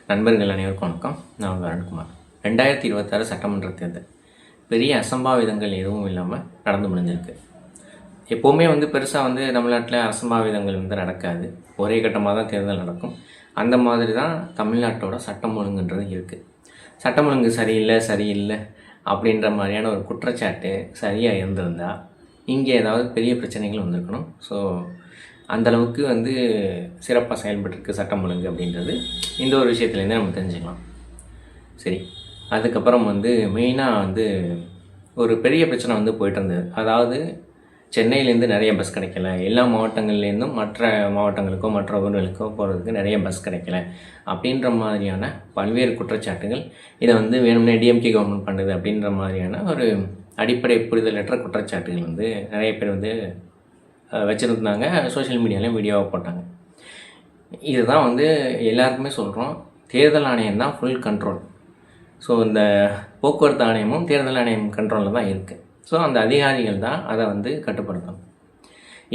நண்பர்கள் அனைவருக்கும் வணக்கம். நான் உங்கள் அருண்குமார். 2026 சட்டமன்ற தேர்தல் பெரிய அசம்பாவிதங்கள் எதுவும் இல்லாமல் நடந்து முடிஞ்சிருக்கு. எப்போவுமே பெருசாக தமிழ்நாட்டில் அசம்பாவிதங்கள் நடக்காது. ஒரே கட்டமாக தான் தேர்தல் நடக்கும். அந்த மாதிரி தான் தமிழ்நாட்டோட சட்டம் ஒழுங்குன்றது இருக்குது. சட்டம் ஒழுங்கு சரியில்லை அப்படின்ற மாதிரியான ஒரு குற்றச்சாட்டு சரியாக இருந்திருந்தால் இங்கே ஏதாவது பெரிய பிரச்சனைகள் வந்திருக்கணும். ஸோ அந்தளவுக்கு சிறப்பாக செயல்பட்டுருக்கு சட்டம் ஒழுங்கு அப்படின்றது இந்த ஒரு விஷயத்துலேருந்தே நம்ம தெரிஞ்சுக்கலாம். சரி, அதுக்கப்புறம் மெயினாக ஒரு பெரிய பிரச்சனை போயிட்டு இருந்தது. அதாவது சென்னையிலேருந்து நிறைய பஸ் கிடைக்கல, எல்லா மாவட்டங்கள்லேருந்தும் மற்ற மாவட்டங்களுக்கோ மற்ற ஊர்களுக்கோ போகிறதுக்கு நிறைய பஸ் கிடைக்கல அப்படின்ற மாதிரியான பல்வேறு குற்றச்சாட்டுகள். இதை வேணும்னே டிஎம்கே கவர்மெண்ட் பண்ணுது அப்படின்ற மாதிரியான ஒரு அடிப்படை புரிதலற்ற குற்றச்சாட்டுகள் நிறைய பேர் வச்சுருந்தாங்க. சோஷியல் மீடியாவிலையும் வீடியோவாக போட்டாங்க. இதுதான் எல்லாருக்குமே சொல்கிறோம், தேர்தல் ஆணையம் தான் ஃபுல் கண்ட்ரோல். ஸோ இந்த போக்குவரத்து ஆணையமும் தேர்தல் ஆணையம் கண்ட்ரோலில் தான் இருக்குது. ஸோ அந்த அதிகாரிகள் தான் அதை கட்டுப்படுத்தணும்.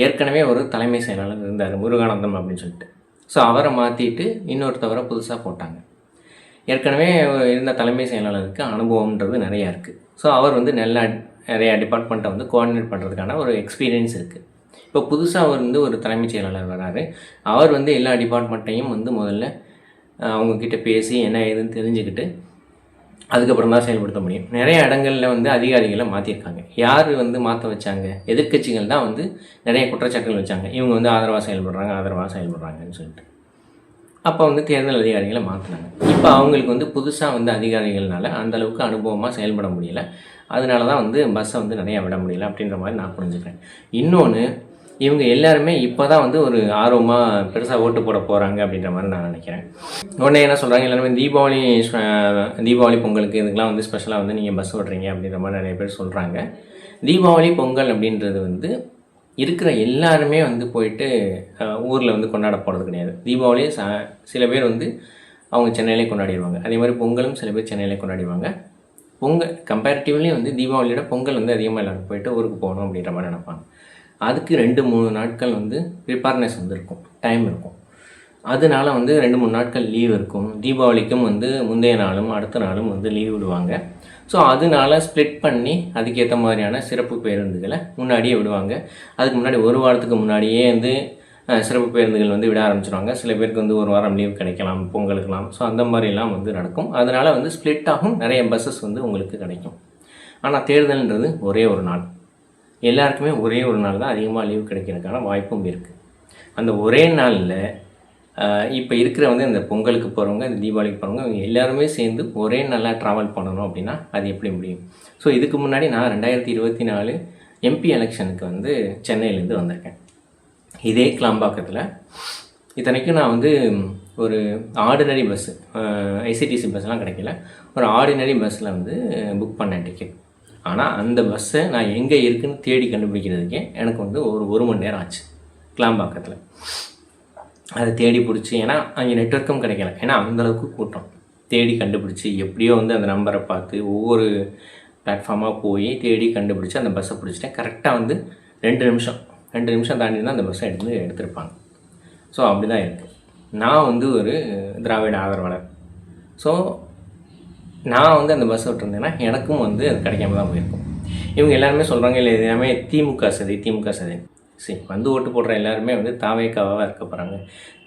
ஏற்கனவே ஒரு தலைமை செயலாளர் இருந்தார், முருகானந்தம் அப்படின்னு சொல்லிட்டு. ஸோ அவரை மாற்றிட்டு இன்னொருத்தவரை புதுசாக போட்டாங்க. ஏற்கனவே இருந்த தலைமை செயலாளருக்கு அனுபவம்ன்றது நிறையா இருக்குது. ஸோ அவர் நிறையா டிபார்ட்மெண்ட்டை கோஆர்டினேட் பண்ணுறதுக்கான ஒரு எக்ஸ்பீரியன்ஸ் இருக்குது. இப்போ புதுசாக ஒரு தலைமைச் செயலாளர் வராரு. அவர் எல்லா டிபார்ட்மெண்ட்டையும் முதல்ல அவங்கக்கிட்ட பேசி என்ன ஏதுன்னு தெரிஞ்சுக்கிட்டு அதுக்கப்புறம் தான் செயல்படுத்த முடியும். நிறைய இடங்களில் அதிகாரிகளை மாற்றிருக்காங்க. யார் மாற்ற வச்சாங்க? எதிர்க்கட்சிகள் தான் நிறைய குற்றச்சாட்டுகள் வச்சாங்க. இவங்க ஆதரவாக செயல்படுறாங்கன்னு சொல்லிட்டு. அப்போ தேர்தல் அதிகாரிகளை மாற்றினாங்க. இப்போ அவங்களுக்கு புதுசாக அதிகாரிகள்னால அந்தளவுக்கு அனுபவமாக செயல்பட முடியல. அதனால தான் பஸ்ஸை நிறையா விட முடியல அப்படின்ற மாதிரி நான் புரிஞ்சுக்கிறேன். இன்னொன்று, இவங்க எல்லாருமே இப்போ தான் ஒரு ஆர்வமாக பெருசாக ஓட்டு போட போகிறாங்க அப்படின்ற மாதிரி நான் நினைக்கிறேன். உடனே என்ன சொல்கிறாங்க, எல்லாருமே தீபாவளி பொங்கலுக்கு இதுக்கெலாம் ஸ்பெஷலாக நீங்கள் பஸ் ஓட்டுறீங்க அப்படின்ற மாதிரி நிறைய பேர் சொல்கிறாங்க. தீபாவளி பொங்கல் அப்படின்றது இருக்கிற எல்லாருமே போயிட்டு ஊரில் கொண்டாட போகிறது கிடையாது. தீபாவளி சில பேர் அவங்க சென்னையிலே கொண்டாடிடுவாங்க. அதே மாதிரி பொங்கலும் சில பேர் சென்னையிலே கொண்டாடிடுவாங்க. பொங்கல் கம்பேரிட்டிவ்லி பொங்கலோட பொங்கல் அதிகமாக எல்லோரும் போயிட்டு ஊருக்கு போகணும் அப்படின்ற மாதிரி நினைப்பாங்க. அதுக்கு 2-3 நாட்கள் ப்ரிப்பேர்னஸ் இருக்கும், டைம் இருக்கும். அதனால 2-3 நாட்கள் லீவ் இருக்கும். தீபாவளிக்கும் முந்தைய நாளும் அடுத்த நாளும் லீவ் விடுவாங்க. ஸோ அதனால ஸ்ப்ளிட் பண்ணி அதுக்கேற்ற மாதிரியான சிறப்பு பேருந்துகளை முன்னாடியே விடுவாங்க. அதுக்கு முன்னாடி ஒரு வாரத்துக்கு முன்னாடியே சிறப்பு பேருந்துகள் விட ஆரம்பிச்சிடுவாங்க. சில பேருக்கு ஒரு வாரம் லீவ் கிடைக்கலாம், பொங்கலுக்கெலாம். ஸோ அந்த மாதிரிலாம் நடக்கும். அதனால் ஸ்ப்ளிட் ஆகும், நிறைய பஸ்ஸஸ் உங்களுக்கு கிடைக்கும். ஆனால் தேர்தல்ன்றது ஒரே ஒரு நாள், எல்லாருக்குமே ஒரே ஒரு நாள் தான் அதிகமாக லீவ் கிடைக்கிறதுக்கான வாய்ப்பும் இருக்குது. அந்த ஒரே நாளில் இப்போ இருக்கிற இந்த பொங்கலுக்கு போகிறவங்க, இந்த தீபாவளிக்கு போகிறவங்க, இவங்க எல்லாருமே சேர்ந்து ஒரே நாளாக ட்ராவல் பண்ணணும் அப்படின்னா அது எப்படி முடியும்? ஸோ இதுக்கு முன்னாடி நான் 2024 எம்பி எலெக்ஷனுக்கு சென்னையிலேருந்து வந்திருக்கேன். இதே கிளாம்பாக்கத்தில். இத்தனைக்கும் நான் ஒரு ஆர்டினரி பஸ்ஸு, ஐசிடிசி பஸ்லாம் கிடைக்கல, ஒரு ஆர்டினரி பஸ்ஸில் புக் பண்ணேன் டிக்கெட். ஆனால் அந்த பஸ்ஸை நான் எங்கே இருக்குதுன்னு தேடி கண்டுபிடிக்கிறதுக்கே எனக்கு ஒரு மணி நேரம் ஆச்சு கிளாம்பாக்கத்தில். அதை தேடி பிடிச்சி, ஏன்னா அங்கே நெட்வொர்க்கும் கிடைக்கல, ஏன்னா அந்தளவுக்கு கூட்டம். தேடி கண்டுபிடிச்சி எப்படியோ அந்த நம்பரை பார்த்து ஒவ்வொரு பிளாட்ஃபார்மாக போய் தேடி கண்டுபிடிச்சி அந்த பஸ்ஸை பிடிச்சிட்டேன். கரெக்டாக 2 நிமிஷம் தாண்டி தான் அந்த பஸ்ஸை எடுத்திருப்பாங்க. ஸோ அப்படி தான் இருக்குது. நான் ஒரு திராவிட ஆதரவாளர். ஸோ நான் அந்த பஸ்ஸை விட்டுருந்தேன்னா எனக்கும் அது கிடைக்காம தான் போயிருக்கும். இவங்க எல்லாருமே சொல்கிறாங்க, இல்லை இது எல்லாமே திமுக சதி. சரி, ஓட்டு போடுற எல்லாருமே தாவேக்காவாக இருக்க போகிறாங்க.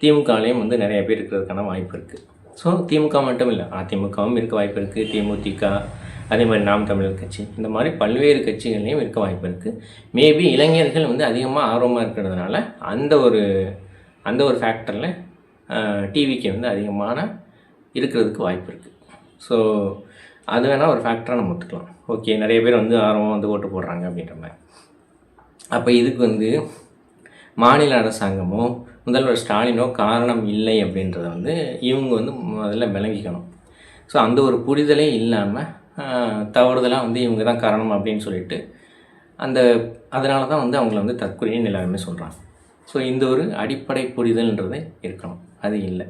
திமுகலேயும் நிறைய பேர் இருக்கிறதுக்கான வாய்ப்பு இருக்குது. ஸோ திமுக மட்டும் இல்லை, அதிமுகவும் இருக்க வாய்ப்பு இருக்குது, தேமுதிக, அதே மாதிரி நாம் தமிழர் கட்சி, இந்த மாதிரி பல்வேறு கட்சிகள்லேயும் இருக்க வாய்ப்பு இருக்குது. மேபி இளைஞர்கள் அதிகமாக ஆர்வமாக இருக்கிறதுனால அந்த ஒரு ஃபேக்டரில் டிவிக்கு அதிகமான இருக்கிறதுக்கு வாய்ப்பு இருக்குது. ஸோ அது வேணால் ஒரு ஃபேக்டராக நம்ம ஒத்துக்கலாம். ஓகே, நிறைய பேர் ஆர்வம் ஓட்டு போடுறாங்க அப்படின்ற மாதிரி. அப்போ இதுக்கு மாநில அரசாங்கமோ முதல்வர் ஸ்டாலினோ காரணம் இல்லை அப்படின்றத இவங்க முதல்ல விளங்கிக்கணும். ஸோ அந்த ஒரு புரிதலே இல்லாமல் தவறுதலாக இவங்க தான் காரணம் அப்படின்னு சொல்லிட்டு அதனால தான் அவங்கள தற்கொலைன்னு எல்லாருமே சொல்கிறாங்க. ஸோ இந்த ஒரு அடிப்படை புரிதல்ன்றது இருக்கணும், அது இல்லை.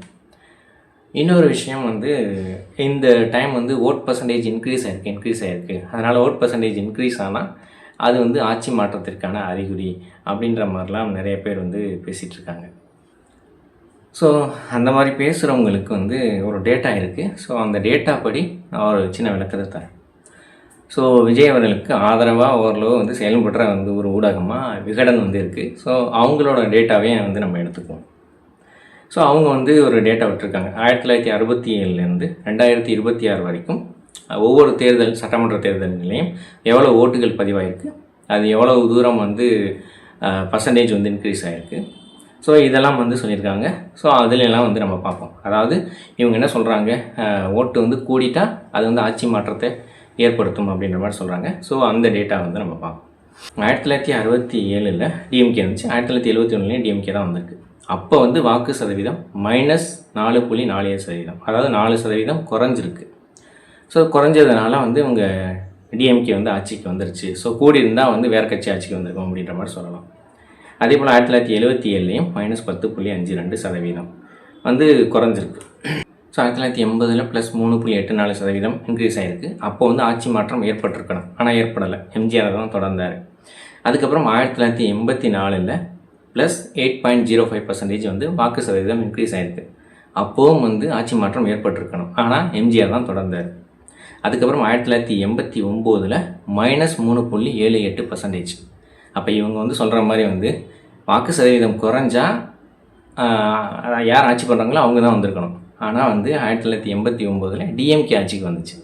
இன்னொரு விஷயம் இந்த டைம் ஓட் பர்சன்டேஜ் இன்க்ரீஸ் ஆகிருக்கு. அதனால் ஓட் பர்சன்டேஜ் இன்க்ரீஸ் ஆனால் அது ஆட்சி மாற்றத்திற்கான அறிகுறி அப்படின்ற மாதிரிலாம் நிறைய பேர் பேசிகிட்ருக்காங்க. ஸோ அந்த மாதிரி பேசுகிறவங்களுக்கு வந்து ஒரு டேட்டா இருக்குது. ஸோ அந்த டேட்டா படி நான் ஒரு சின்ன விளக்கத்தை தரேன். ஸோ விஜய் அவர்களுக்கு ஆதரவாக ஓரளவு வந்து செயல்படுற வந்து ஒரு ஊடகமாக விகடன் வந்து இருக்குது. ஸோ அவங்களோட டேட்டாவே வந்து நம்ம எடுத்துக்குவோம். ஸோ அவங்க வந்து ஒரு டேட்டா விட்டுருக்காங்க. 1967லேருந்து 2026 வரைக்கும் ஒவ்வொரு தேர்தல், சட்டமன்ற தேர்தல்களையும் எவ்வளோ ஓட்டுகள் பதிவாயிருக்கு, அது எவ்வளவு தூரம் வந்து பர்சன்டேஜ் வந்து இன்க்ரீஸ் ஆகிருக்கு. ஸோ இதெல்லாம் வந்து சொல்லியிருக்காங்க. ஸோ அதுலெல்லாம் வந்து நம்ம பார்ப்போம். அதாவது இவங்க என்ன சொல்கிறாங்க, ஓட்டு வந்து கூடிட்டா அது வந்து ஆட்சி மாற்றத்தை ஏற்படுத்தும் அப்படின்ற மாதிரி சொல்கிறாங்க. ஸோ அந்த டேட்டா வந்து நம்ம பார்ப்போம். 1967 டிஎம்கே இருந்துச்சு, 1971 டிஎம்கே தான் வந்திருக்கு. அப்போ வந்து வாக்கு சதவீதம் -4.47%, அதாவது 4% குறைஞ்சிருக்கு. ஸோ குறைஞ்சதுனால வந்து இவங்க டிஎம்கே வந்து ஆட்சிக்கு வந்துருச்சு. ஸோ கூடி இருந்தால் வந்து வேறு கட்சி ஆட்சிக்கு வந்திருக்கும் அப்படின்ற மாதிரி சொல்லலாம். அதே போல் 1977லேயும் -10.52% வந்து குறைஞ்சிருக்கு. ஸோ 1980 +3.84% இன்க்ரீஸ் ஆகிருக்கு. அப்போ வந்து ஆட்சி மாற்றம் ஏற்பட்டிருக்கணும், ஆனால் ஏற்படலை. எம்ஜிஆர் தான் தொடர்ந்தார். அதுக்கப்புறம் 1984 +8.05% வந்து வாக்கு சதவீதம் இன்க்ரீஸ் ஆகிருக்கு. அப்போவும் வந்து ஆட்சி மாற்றம் ஏற்பட்டிருக்கணும், ஆனால் எம்ஜிஆர் தான் தொடர்ந்தார். அதுக்கப்புறம் 1989 -3.78%. அப்போ இவங்க வந்து சொல்கிற மாதிரி வந்து வாக்கு சதவீதம் குறைஞ்சா யார் ஆட்சி பண்ணுறாங்களோ அவங்க தான் வந்திருக்கணும். ஆனால் வந்து 1989 டிஎம்கே ஆட்சிக்கு வந்துச்சு.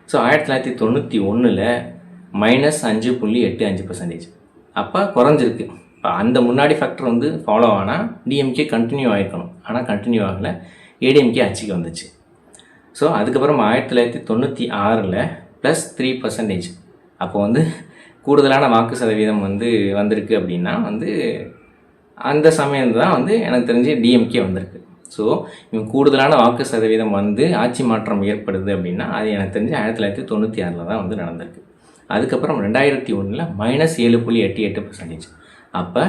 ஸோ 1991 -5.85%. அப்போ குறைஞ்சிருக்கு. இப்போ அந்த முன்னாடி ஃபேக்டர் வந்து ஃபாலோ ஆனால் டிஎம்கே கண்டினியூ ஆகிருக்கணும், ஆனால் கண்டினியூ ஆகலை. ஏடிஎம்கே ஆட்சிக்கு வந்துச்சு. ஸோ அதுக்கப்புறம் 1996 +3%. அப்போ வந்து கூடுதலான வாக்கு சதவீதம் வந்து வந்திருக்கு அப்படின்னா வந்து அந்த சமயம் தான் வந்து எனக்கு தெரிஞ்சு டிஎம்கே வந்திருக்கு. ஸோ இவங்க கூடுதலான வாக்கு சதவீதம் வந்து ஆட்சி மாற்றம் ஏற்படுது அப்படின்னா அது எனக்கு தெரிஞ்சு 1996 தான் வந்து நடந்திருக்கு. அதுக்கப்புறம் 2001 -7.88%. அப்போ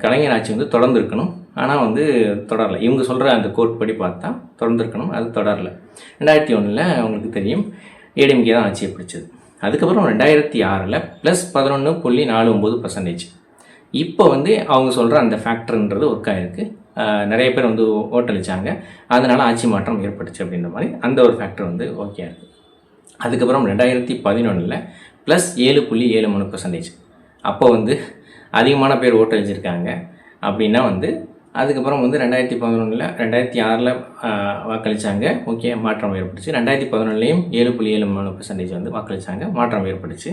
கலைஞர் ஆட்சி வந்து தொடர்ந்துருக்கணும், ஆனால் வந்து தொடரலை. இவங்க சொல்கிற அந்த கோட் படி பார்த்தா தொடர்ந்துருக்கணும், அது தொடரலை. 2001 அவங்களுக்கு தெரியும் ஏடிஎம்கே தான் ஆட்சியை பிடிச்சது. அதுக்கப்புறம் 2006 +11.49%. இப்போ வந்து அவங்க சொல்கிற அந்த ஃபேக்டர்ன்றது ஒர்க் ஆகிருக்கு. நிறைய பேர் வந்து ஓட்டளிச்சாங்க, அதனால் ஆட்சி மாற்றம் ஏற்பட்டுச்சு அப்படின்ற மாதிரி அந்த ஒரு ஃபேக்டர் வந்து ஓகே இருக்குது. அதுக்கப்புறம் 2011 +7.73%. அப்போ வந்து அதிகமான பேர் ஓட்டளிச்சிருக்காங்க அப்படின்னா வந்து அதுக்கப்புறம் வந்து 2011 2006 வாக்களித்தாங்க, ஓகே மாற்றம் ஏற்பட்டுச்சு. 2011 7.73% வந்து வாக்களித்தாங்க, மாற்றம் ஏற்பட்டுச்சு.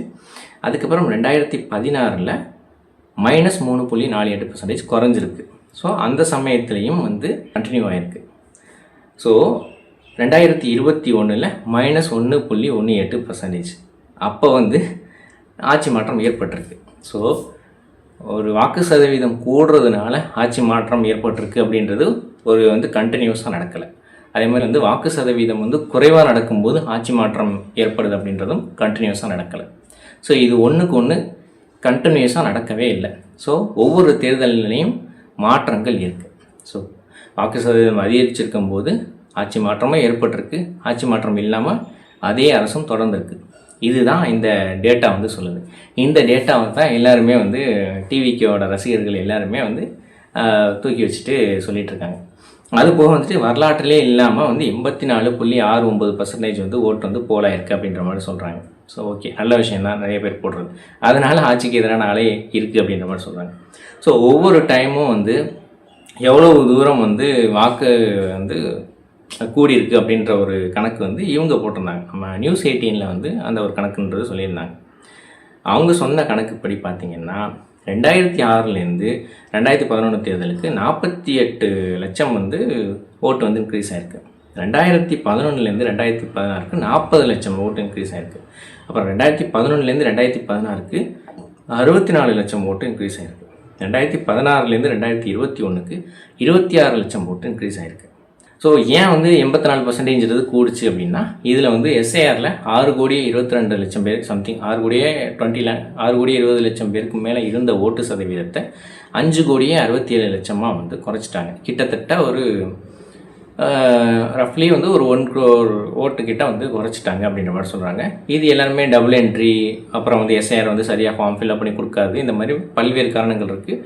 அதுக்கப்புறம் 2016 -3.48% குறைஞ்சிருக்கு. ஸோ அந்த சமயத்துலேயும் வந்து கண்டினியூ ஆகிருக்கு. ஸோ 2021 -1.18%. அப்போ வந்து ஆட்சி மாற்றம் ஏற்பட்டிருக்கு. ஸோ ஒரு வாக்கு சதவீதம் கூடுறதுனால ஆட்சி மாற்றம் ஏற்பட்டிருக்கு அப்படின்றது ஒரு வந்து கண்டினியூஸாக நடக்கலை. அதே மாதிரி வந்து வாக்கு சதவீதம் வந்து குறைவாக நடக்கும்போது ஆட்சி மாற்றம் ஏற்படுது அப்படின்றதும் கண்டினியூஸாக நடக்கலை. ஸோ இது ஒன்றுக்கு ஒன்று கண்டினியூஸாக நடக்கவே இல்லை. ஸோ ஒவ்வொரு தேர்தல்லையும் மாற்றங்கள் இருக்குது. ஸோ வாக்கு சதவீதம் அதிகரிச்சிருக்கும் போது ஆட்சி மாற்றமும் ஏற்பட்டிருக்கு, ஆட்சி மாற்றம் இல்லாமல் அதே அரசும் தொடர்ந்துருக்கு. இதுதான் இந்த டேட்டா வந்து சொல்லுது. இந்த டேட்டாவை தான் எல்லாருமே வந்து டிவிக்கோட ரசிகர்கள் எல்லாருமே வந்து தூக்கி வச்சுட்டு சொல்லிகிட்ருக்காங்க. அது போக வந்துட்டு வரலாற்றிலே இல்லாமல் வந்து 84.69% வந்து ஓட்டு வந்து போலாயிருக்கு அப்படின்ற மாதிரி சொல்கிறாங்க. ஸோ ஓகே, நல்ல விஷயந்தான், நிறைய பேர் போடுறது. அதனால் ஆட்சிக்கு எதிரான அலை இருக்குது அப்படின்ற மாதிரி சொல்கிறாங்க. ஸோ ஒவ்வொரு டைமும் வந்து எவ்வளவு தூரம் வந்து வாக்கு வந்து கூடியிருக்கு அப்படின்ற ஒரு கணக்கு வந்து இவங்க போட்டிருந்தாங்க. நம்ம News 18 வந்து அந்த ஒரு கணக்குன்றது சொல்லியிருந்தாங்க. அவங்க சொன்ன கணக்குப்படி பார்த்திங்கன்னா 2006 2011 தேர்தலுக்கு 48 லட்சம் வந்து ஓட்டு வந்து இன்க்ரீஸ் ஆகிருக்கு. 2011 2016 40 லட்சம் ஓட்டு இன்க்ரீஸ் ஆகிருக்கு. அப்புறம் 2011 2016 64 லட்சம் ஓட்டு இன்க்ரீஸ் ஆகிருக்கு. 2016 2021 26 லட்சம் ஓட்டு இன்க்ரீஸ் ஆகிருக்கு. ஸோ ஏன் வந்து 84% கூடுச்சு அப்படின்னா இதில் வந்து எஸ்ஐஆரில் 6,22,00,000 பேர் சம்திங் 6,20,00,000 பேருக்கு மேலே இருந்த ஓட்டு சதவீதத்தை 5,67,00,000 வந்து குறைச்சிட்டாங்க. கிட்டத்தட்ட ஒரு ரஃப்லி வந்து ஒரு 1 crore ஓட்டுக்கிட்ட வந்து குறைச்சிட்டாங்க அப்படின்ற மாதிரி சொல்கிறாங்க. இது எல்லாருமே டபுள் என்ட்ரி, அப்புறம் வந்து எஸ்ஐஆர் வந்து சரியாக ஃபார்ம் ஃபில்அப் பண்ணி கொடுக்காது, இந்த மாதிரி பல்வேறு காரணங்கள் இருக்குது.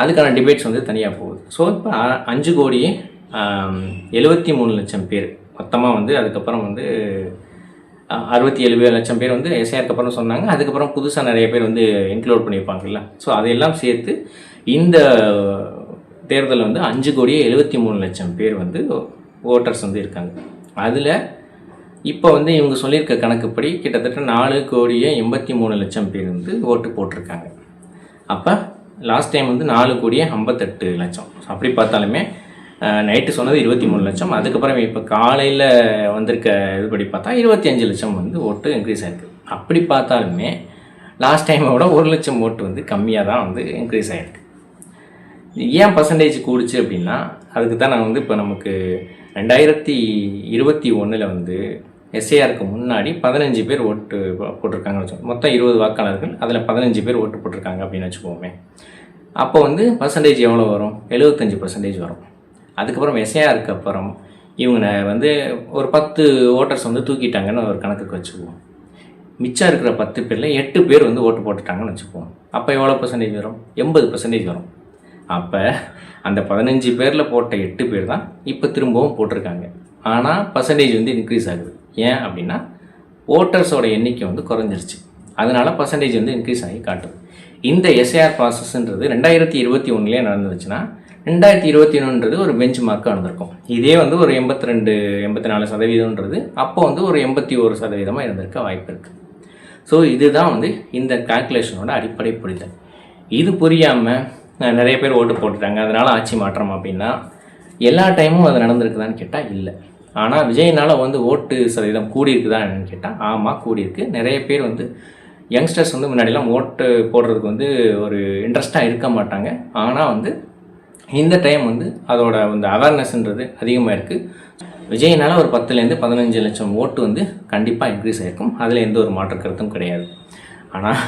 அதுக்கான டிபேட்ஸ் வந்து தனியாக போகுது. ஸோ இப்போ 5,73,00,000 பேர் மொத்தமாக வந்து அதுக்கப்புறம் வந்து 67,00,000 பேர் வந்து எஸ்ஐஆருக்கு அப்புறம் சொன்னாங்க. அதுக்கப்புறம் புதுசாக நிறைய பேர் வந்து இன்க்ளூட் பண்ணியிருப்பாங்கல்ல. ஸோ அதையெல்லாம் சேர்த்து இந்த தேர்தலில் வந்து 5,73,00,000 பேர் வந்து ஓட்டர்ஸ் வந்து இருக்காங்க. அதில் இப்போ வந்து இவங்க சொல்லியிருக்க கணக்குப்படி கிட்டத்தட்ட 4,83,00,000 பேர் வந்து ஓட்டு போட்டிருக்காங்க. அப்போ லாஸ்ட் டைம் வந்து 4,58,00,000. அப்படி பார்த்தாலுமே நைட்டு சொன்னது 23,00,000. அதுக்கப்புறம் இப்போ காலையில் வந்திருக்க இதுபடி பார்த்தா 25,00,000 வந்து ஓட்டு இன்க்ரீஸ் ஆகிருக்கு. அப்படி பார்த்தாலுமே லாஸ்ட் டைமை விட 1,00,000 ஓட்டு வந்து கம்மியாக தான் வந்து இன்க்ரீஸ் ஆகிருக்கு. ஏன் பர்சன்டேஜ் கூடுச்சு அப்படின்னா அதுக்கு தான் நான் வந்து இப்போ நமக்கு 2021 வந்து எஸ்ஏஆருக்கு முன்னாடி 15 பேர் ஓட்டு போட்டிருக்காங்கன்னு வச்சுக்கோங்க. மொத்தம் 20 வாக்காளர்கள், அதில் 15 பேர் ஓட்டு போட்டிருக்காங்க அப்படின்னு வச்சுக்கோமே. அப்போ வந்து பர்சன்டேஜ் எவ்வளோ வரும்? 75% வரும். அதுக்கப்புறம் எஸ்ஏஆருக்கு அப்புறம் இவங்க வந்து ஒரு 10 ஓட்டர்ஸ் வந்து தூக்கிட்டாங்கன்னு ஒரு கணக்குக்கு வச்சுக்குவோம். மிச்சம் இருக்கிற 10 பேரில் 8 பேர் வந்து ஓட்டு போட்டுட்டாங்கன்னு வச்சுக்குவோம். அப்போ எவ்வளோ பர்சன்டேஜ் வரும்? 80% வரும். அப்போ அந்த 15 பேரில் போட்ட 8 பேர் தான் இப்போ திரும்பவும் போட்டிருக்காங்க. ஆனால் பர்சன்டேஜ் வந்து இன்க்ரீஸ் ஆகுது. ஏன் அப்படின்னா ஓட்டர்ஸோட எண்ணிக்கை வந்து குறைஞ்சிருச்சு. அதனால பர்சன்டேஜ் வந்து இன்க்ரீஸ் ஆகி காட்டுது. இந்த எஸ்ஐஆர் ப்ராசஸ்ன்றது 2021 நடந்துச்சுன்னா 2021 ஒரு பெஞ்ச் மார்க்காக நடந்திருக்கும். இதே வந்து ஒரு 82-84% அப்போ வந்து ஒரு 81% இருந்திருக்க வாய்ப்பு இருக்குது. ஸோ இதுதான் வந்து இந்த கால்குலேஷனோட அடிப்படை புரிதல். இது புரியாமல் நிறைய பேர் ஓட்டு போட்டுட்டாங்க அதனால் ஆட்சி மாற்றம் அப்படின்னா எல்லா டைமும் அது நடந்திருக்குதான்னு கேட்டால் இல்லை. ஆனால் விஜய்னால் வந்து ஓட்டு சதவீதம் கூடியிருக்குதா என்னன்னு கேட்டால் ஆமாம் கூடியிருக்கு. நிறைய பேர் வந்து யங்ஸ்டர்ஸ் வந்து முன்னாடிலாம் ஓட்டு போடுறதுக்கு வந்து ஒரு இன்ட்ரெஸ்ட்டாக இருக்க மாட்டாங்க. ஆனால் வந்து இந்த டைம் வந்து அதோட வந்து அவேர்னஸ்ன்றது அதிகமாக இருக்குது. விஜய்னால் ஒரு 10,000-15 லட்சம் ஓட்டு வந்து கண்டிப்பாக இன்க்ரீஸ் ஆகிருக்கும். அதில் எந்த ஒரு மாற்று கருத்தும் கிடையாது. ஆனால்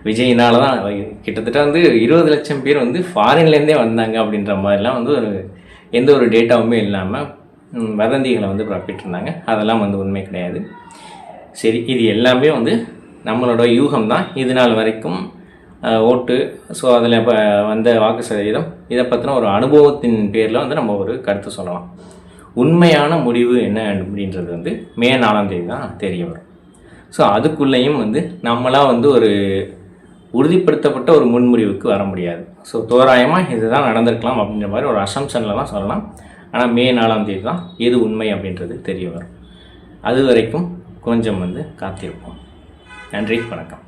விஜய்னால தான் கிட்டத்தட்ட வந்து 20 லட்சம் பேர் வந்து ஃபாரின்லேருந்தே வந்தாங்க அப்படின்ற மாதிரிலாம் வந்து எந்த ஒரு டேட்டாவுமே இல்லாமல் வதந்திகளை வந்து பரப்பிட்டுருந்தாங்க. அதெல்லாம் வந்து உண்மை கிடையாது. சரி, இது எல்லாமே வந்து நம்மளோட யூகம் தான். இது நாள் வரைக்கும் ஓட்டு, ஸோ அதில் இப்போ வந்த வாக்கு சதவீதம், இதை பற்றின ஒரு அனுபவத்தின் பேரில் வந்து நம்ம ஒரு கருத்து சொல்லலாம். உண்மையான முடிவு என்ன அப்படின்றது வந்து மே 4 தான் தெரிய வரும். ஸோ அதுக்குள்ளேயும் வந்து நம்மளாம் வந்து ஒரு உறுதிப்படுத்தப்பட்ட ஒரு முன்முடிவுக்கு வர முடியாது. ஸோ தோராயமாக இதுதான் நடந்திருக்கலாம் அப்படின்ற மாதிரி ஒரு அசம்ஷனில் தான் சொல்லலாம். ஆனால் மே 4 தான் எது உண்மை அப்படின்றது தெரிய வரும். அது வரைக்கும் கொஞ்சம் வந்து காத்திருப்போம். நன்றி, வணக்கம்.